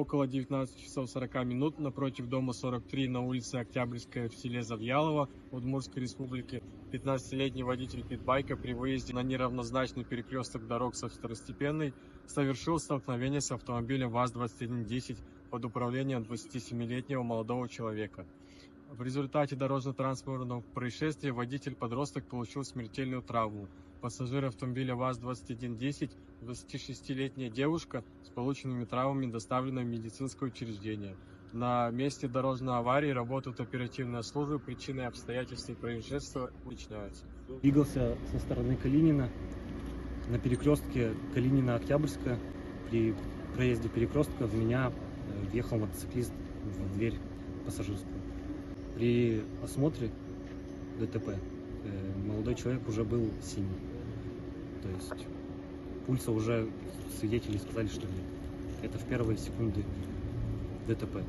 около 19 часов 40 минут напротив дома 43 на улице Октябрьская в селе Завьялово Удмуртской Республики 15-летний водитель питбайка при выезде на неравнозначный перекресток дорог со второстепенной совершил столкновение с автомобилем ВАЗ-2110 под управлением 27-летнего молодого человека. В результате дорожно-транспортного происшествия водитель-подросток получил смертельную травму. Пассажир автомобиля ВАЗ-2110, 26-летняя девушка с полученными травмами, доставлена в медицинское учреждение. На месте дорожной аварии работают оперативные службы, причины и обстоятельства происшествия уточняются. Двигался со стороны Калинина на перекрестке Калинина-Октябрьская. При проезде перекрестка в меня въехал мотоциклист в дверь пассажирскую. При осмотре ДТП молодой человек уже был синий. То есть пульса уже свидетели сказали, что нет. Это в первые секунды ДТП.